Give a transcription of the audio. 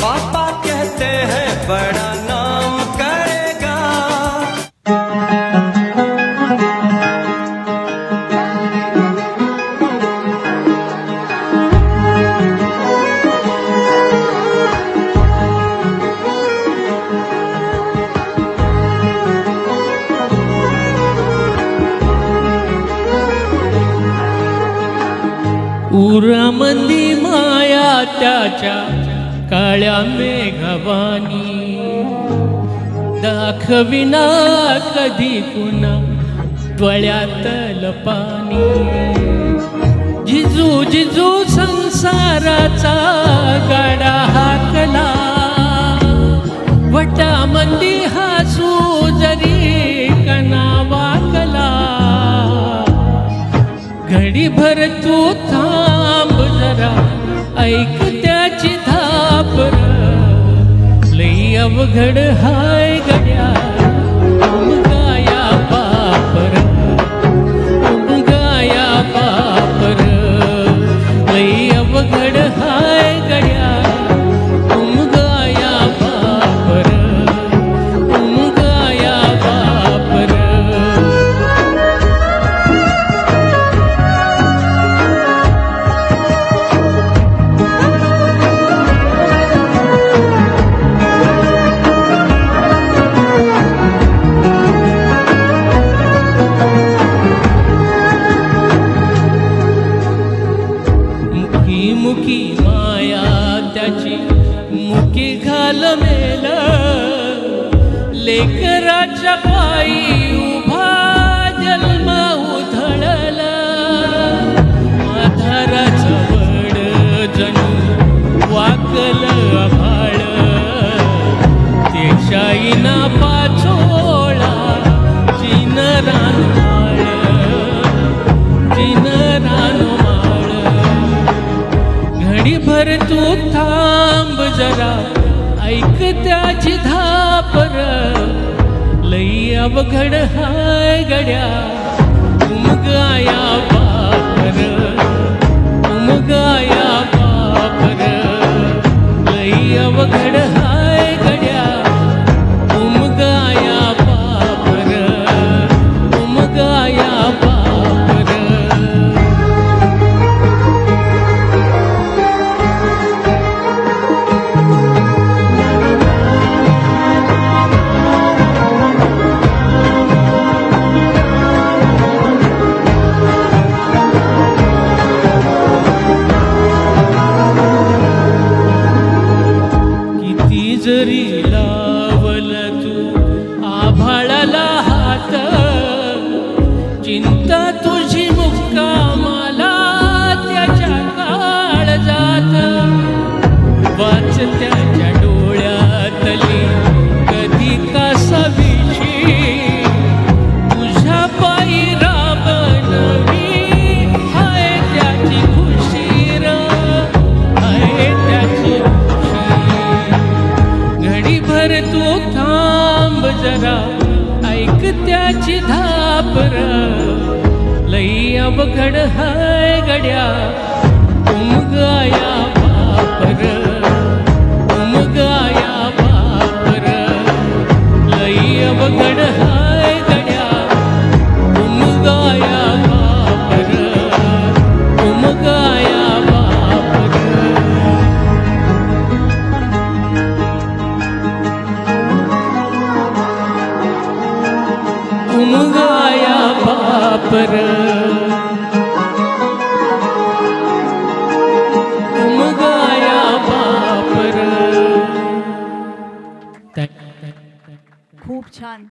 पापा कहते हैं बड़ा नाम करेगा। उरामंदी माया त्याच्या काळ्या मेघवानी, दाखविना कधी कुणा डोळ्यातल पाणी। जिजू जिजू संसाराचा गाडा हाकला, वटामंदी हसू जरी कणा वाकला। घडीभर तू थांब जरा, ऐक त्याची धापर, लई अवघड हाय गड्या उमगाया बापर, उमगाया बापर, लई अवघड हाय गड्या उमगाया बापर, उमगाया बापर। मुकी माया त्याची मुकी घाल मेल, लेकराच्या पायी उभा जन्म उधळल। आधाराचं वड जणू वाकल आभाळ, त्याच्याईना पाचोळा जिन रानमाळ, जिन रानमाळ। घडीभर तू थांब जरा, ऐक त्याची धापर, लई अवघड हाय गड्या उमगाया बापर, उमगाया बापर, लई अवघड हाय गड्या उमगाया बापर, उमगाया बापर। जरी लावल तू आभाळाला हात, चिंता तुझी मुक्कामाला त्याच्या काळजात। वाच त्याच्या डोळ्यातली कधी कासावीशी, तुझ्या पायी राबनवी हाय त्याची खुशी र, हाय त्याची घडीभर तू थांब जरा, ऐक त्याची धापर, लई अवघड हाय गड्या उमगाया बापर, उमगाया बापर, लई अवघड हाय गड्या उमगाया बापर, उमगाया बापर। उमगाया बापर, उमगाया बापर। खूप छान।